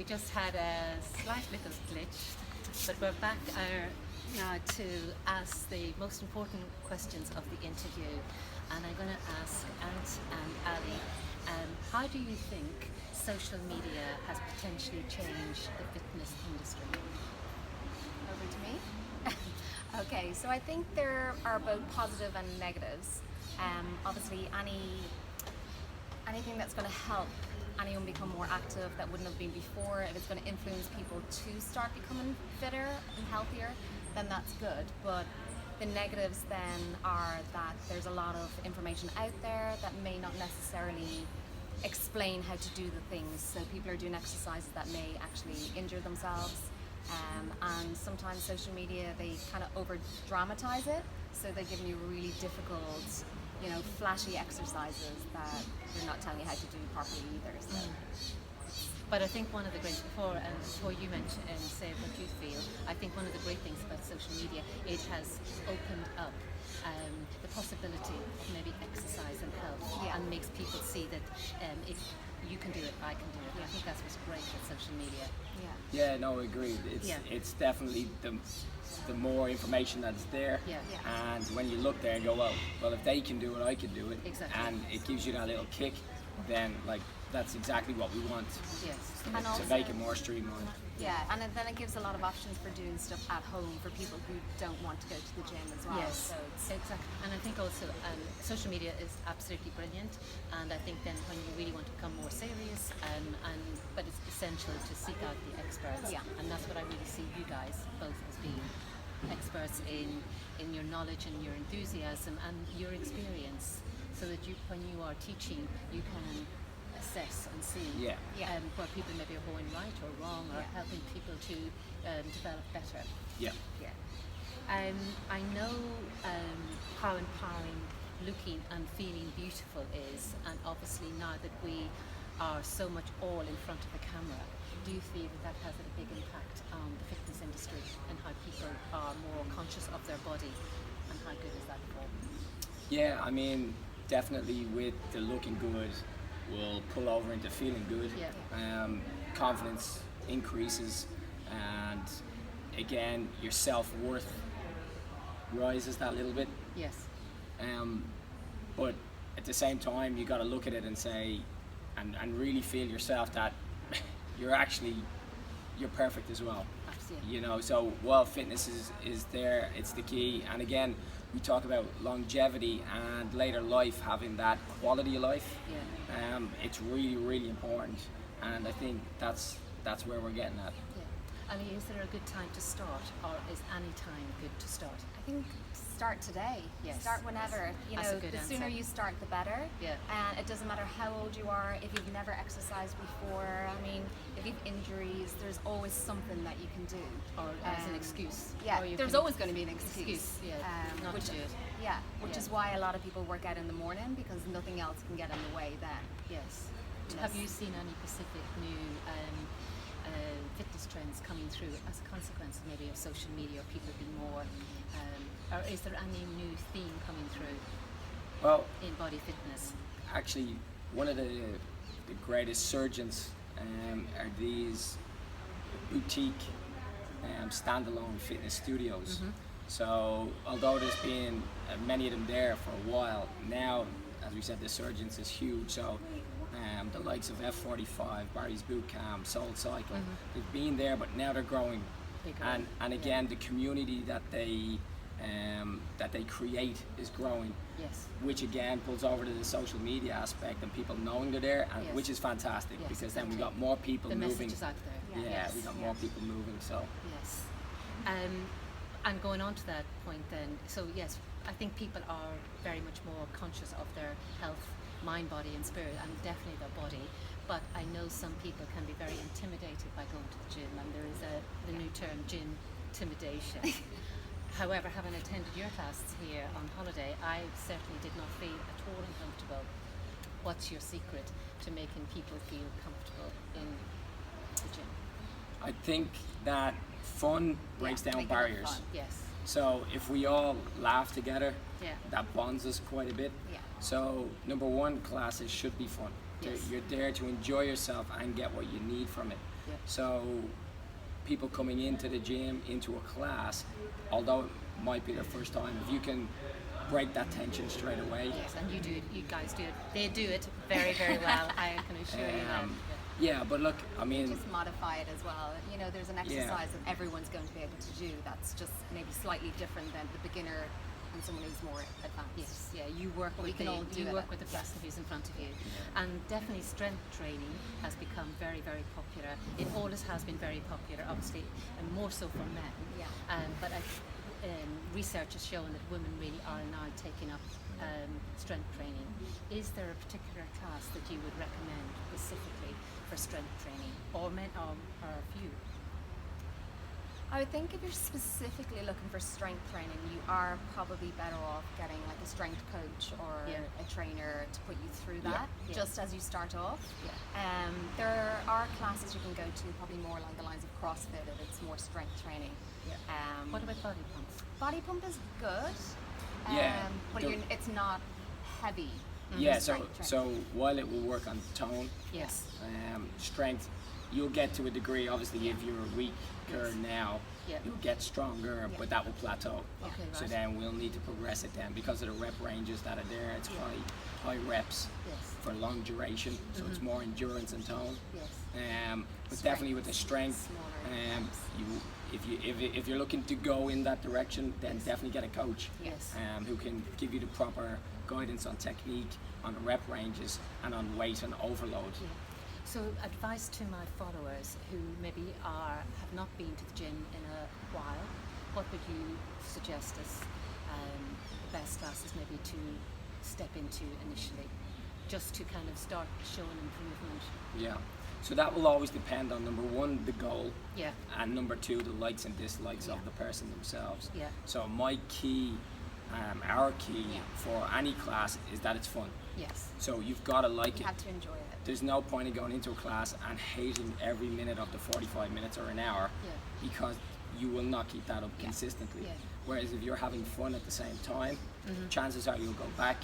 just had a slight little glitch, but we're back now to ask the most important questions of the interview. And I'm going to ask Ant and Ali, how do you think social media has potentially changed the fitness industry? Over to me. Okay, so I think there are both positive and negatives. Obviously, anything that's going to help anyone become more active that wouldn't have been before, if it's going to influence people to start becoming fitter and healthier, then that's good. But the negatives then are that there's a lot of information out there that may not necessarily explain how to do the things. So people are doing exercises that may actually injure themselves. And sometimes social media, they kind of over dramatize it, so they're giving you really difficult, flashy exercises that they're not telling you how to do properly either. So. But I think one of the great, before you mention and say what you feel, I think one of the great things about social media, it has opened up the possibility of maybe exercise and health, and makes people see that if you can do it, I can do it. I think that's what's great with social media. Yeah, no, agreed. It's definitely the more information that's there, and when you look there and go, well, if they can do it, I can do it, exactly. And it gives you that little kick, then that's exactly what we want. Yes, and to also, make it more streamlined. Yeah, and then it gives a lot of options for doing stuff at home for people who don't want to go to the gym as well. Yes, so exactly. And I think also social media is absolutely brilliant, and I think then when you really want to become more serious, but it's essential to seek out the experts. And that's what I really see you guys both as being experts in your knowledge and your enthusiasm and your experience, so that when you are teaching, you can assess and see where people maybe are going right or wrong, or helping people to develop better. I know how empowering looking and feeling beautiful is, and obviously now that we are so much all in front of the camera, do you feel that has a big impact on the fitness industry and how people are more conscious of their body, and how good is that for them? Yeah, I mean, definitely with the looking good will pull over into feeling good. Confidence increases, and again, your self-worth rises that little bit. Yes. But at the same time, you got to look at it and say, and really feel yourself that you're perfect as well. Absolutely. So while fitness is there, it's the key. And again, we talk about longevity and later life, having that quality of life. It's really, really important, and I think that's where we're getting at. I mean, is there a good time to start, or is any time good to start? I think start today. Yes. Start whenever. That's a good The sooner answer. you start, the better. And it doesn't matter how old you are. If you've never exercised before, I mean, if you've injuries, there's always something that you can do. Or as an excuse. Yeah, Or you there's can- always going to be an excuse. Not which, to do it. Yeah, which is why a lot of people work out in the morning, because nothing else can get in the way then. Yes. Yes. Have you seen any specific new fitness trends coming through as a consequence maybe of social media, or people being more, or is there any new theme coming through Well, in body fitness? actually, one of the greatest surgeons are these boutique standalone fitness studios. So although there's been many of them there for a while, now, as we said, the surgeons is huge. So the likes of F45, Barry's Boot Camp, Soul Cycle, they've been there, but now they're growing. Bigger. And again, the community that they create is growing. Yes. Which again pulls over to the social media aspect and people knowing they're there, and which is fantastic, Yes, because then we exactly. got more people The moving. message is out there. Yeah, we got more people moving. So Yes. And going on to that point then, so yes, I think people are very much more conscious of their health, mind, body and spirit, and definitely their body. But I know some people can be very intimidated by going to the gym, and there is the new term, gym intimidation. However, having attended your classes here on holiday, I certainly did not feel at all uncomfortable. What's your secret to making people feel comfortable in the gym? I think that fun breaks down make it barriers. fun. Yes. So if we all laugh together, Yeah. that bonds us quite a bit. Yeah. So number one, classes should be fun. Yes. You're there to enjoy yourself and get what you need from it. Yeah. So people coming into the gym, into a class, although it might be their first time, if you can break that tension straight away. Yes, and you do it. You guys do it. They do it very, very well. I can assure you that. Yeah, but look, I mean, Just modify it as well. You know, there's an exercise that everyone's going to be able to do that's just maybe slightly different than the beginner and someone who's more advanced. Yes, yeah. You work We with can the all do you it. work with the person who's in front of you, and definitely strength training has become very, very popular. It always has been very popular, obviously, and more so for men. Yeah. But research has shown that women really are now taking up strength training. Is there a particular class that you would recommend specifically for strength training, or men, or a few? I would think if you're specifically looking for strength training, you are probably better off getting like a strength coach or a trainer to put you through that, just as you start off. Yeah. There are classes you can go to, probably more along the lines of CrossFit if it's more strength training. Yeah. What about body pumps? Body pump is good, Yeah, but the- it's not heavy. yeah. strength So while it will work on tone, Yes. strength, you'll get to a degree. Obviously, if you're weaker now, Yeah. you'll get stronger, but that will plateau. Okay, So right. then we'll need to progress it then because of the rep ranges that are there. It's high reps Yes. for long duration, so it's more endurance and tone. Yes. But definitely with the strength, Smaller if you're looking to go in that direction, then definitely get a coach. Yes. Who can give you the proper guidance on technique, on the rep ranges, and on weight and overload. Yeah. So advice to my followers who maybe have not been to the gym in a while, what would you suggest as the best classes maybe to step into initially, just to kind of start showing improvement? Yeah. So that will always depend on number one, the goal, Yeah. and number two, the likes and dislikes Yeah. of the person themselves. Yeah. So my key, our key for any class is that it's fun. Yes. So you've got to like You it. have to enjoy it. There's no point in going into a class and hating every minute of the 45 minutes or an hour Yeah. because you will not keep that up consistently. Yeah. Whereas if you're having fun at the same time, chances are you'll go back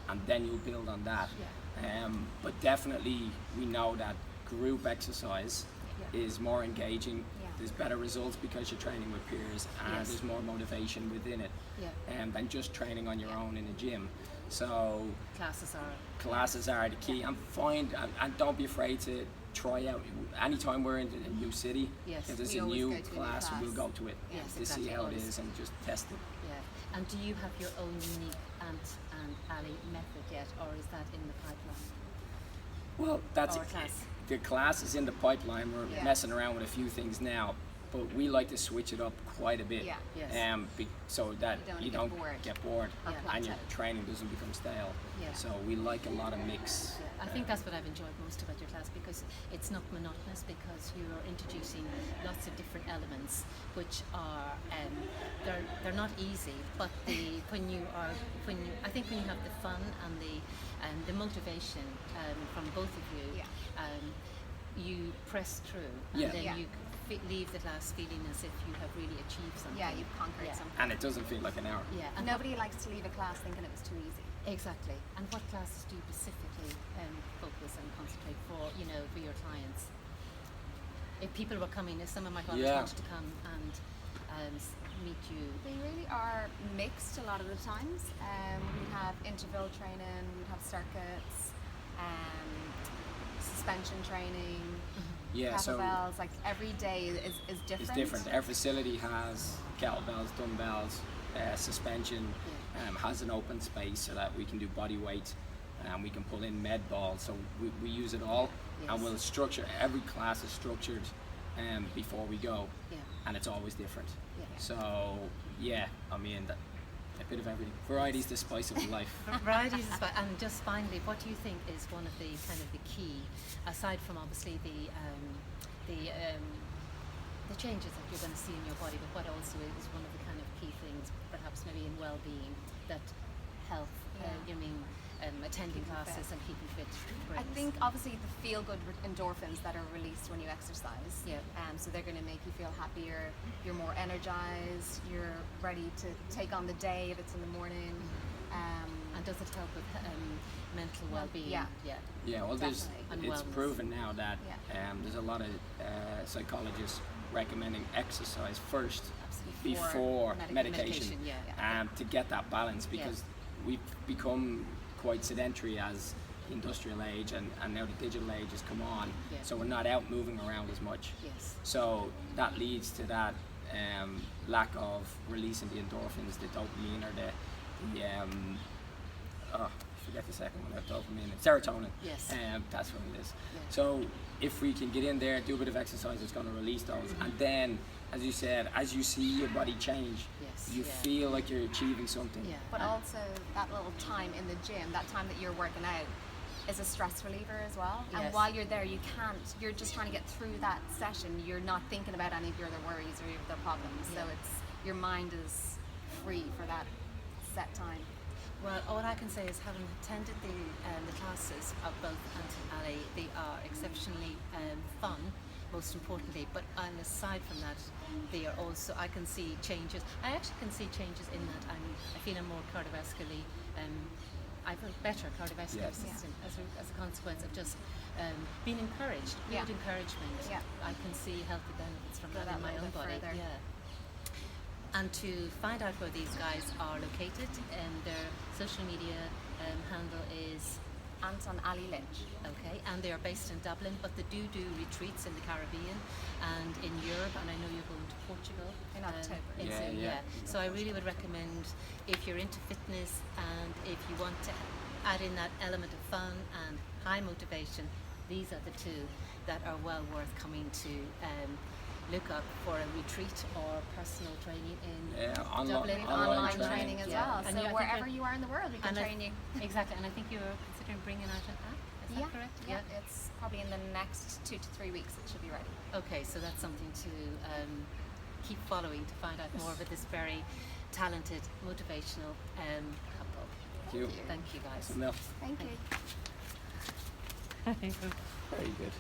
and then you'll build on that. Yeah. But definitely we know that group exercise is more engaging. Yeah. There's better results because you're training with peers and Yes. there's more motivation within it Yeah. than just training on your own in a gym. So Classes are. the key, and don't be afraid to try out. Anytime we're in a new city, Yes. if there's We a always new go to a new class, class. we'll go to it Yes, to exactly, see how it always. is and just test it. Yeah. And do you have your own unique Ant and Ali method yet, or is that in the pipeline? Well, that's Or class. the class is in the pipeline. We're Yeah. messing around with a few things now, but we like to switch it up quite a bit. Yeah. Yes. So that You you don't don't get bored. get bored Or and your plateau. training doesn't become stale. Yeah. So we like a lot of mix. Yeah, I think that's what I've enjoyed most about your class, because it's not monotonous, because you're introducing lots of different elements which are they're not easy, but I think when you have the fun and the motivation from both of you, you press through and Yeah. then Yeah. you leave the class feeling as if you have really achieved something. Yeah, you've conquered Yeah. something. And it doesn't feel like an hour. Yeah, and Nobody likes to leave a class thinking it was too easy. exactly. And what classes do you specifically focus and concentrate for your clients? If people were coming, if some of my clients Yeah. wanted to come and meet you, They really are mixed a lot of the times. We have interval training, we have circuits, suspension training, Yeah, so kettlebells. Like every day is different. it's different. Our facility has kettlebells, dumbbells, suspension, has an open space so that we can do body weight, and we can pull in med balls. So we use it all, Yes. and we'll structure. Every class is structured before we go, Yeah. and it's always different. Yeah. So yeah, I mean a bit of everything. Variety's the spice of life. Varieties is fine. And just finally, what do you think is one of the kind of the key, aside from obviously the changes that you're going to see in your body, but what also is one of the kind of key things, perhaps maybe in well-being, that health, attending Keeping classes fit. and keeping fit I brings? think obviously the feel-good endorphins that are released when you exercise. Yeah. So they're going to make you feel happier. You're more energized. You're ready to take on the day if it's in the morning. And does it help with mental well-being? yeah. Yeah, well, Definitely. And it's wellness. proven now that Yeah. there's a lot of psychologists recommending exercise first Absolutely. before medication, yeah. to get that balance, because we've become quite sedentary as the industrial age, and now the digital age has come on, Yeah. so we're not out moving around as much. Yes. So that leads to that lack of releasing the endorphins, the dopamine, or forget the second one, dopamine, serotonin. Yes. That's what it is. Yeah. So if we can get in there, do a bit of exercise, it's going to release those, and then, as you said, as you see your body change, Yes, you yeah. feel like you're achieving something. Yeah. But also that little time in the gym, that time that you're working out, is a stress reliever as well. Yes. And while you're there, you're just trying to get through that session. You're not thinking about any of your other worries or your other problems. So Yeah. it's your mind is free for that set time. Well, all I can say is, having attended the classes of both Ant and Ali, they are exceptionally fun, most importantly. But aside from that, they are also, I can see changes. I actually can see changes in that I feel I'm more cardiovascularly. I have a better cardiovascular Yes. system as a consequence of just being encouraged, Yeah. good encouragement. Yeah. I can see healthy benefits from Go that that in my little own bit body. further. Yeah. And to find out where these guys are located, their social media handle is Anton Ali Lynch. okay, and they are based in Dublin, but they do retreats in the Caribbean and in Europe, and I know you're going to Portugal In October. soon, Yeah. So I really would recommend, if you're into fitness and if you want to add in that element of fun and high motivation, these are the two that are well worth coming to look up for a retreat or personal training in Dublin. online training as Yeah. well. And So I think wherever that- you are in the world, we can and I- train you. Exactly, and I think you're considering bringing out an app. Is that correct? Yeah, it's probably in the next 2 to 3 weeks it should be ready. Okay, so that's something to keep following to find out more about this very talented, motivational couple. Thank you. Thank you, guys. Some milk. Thank you. Very good.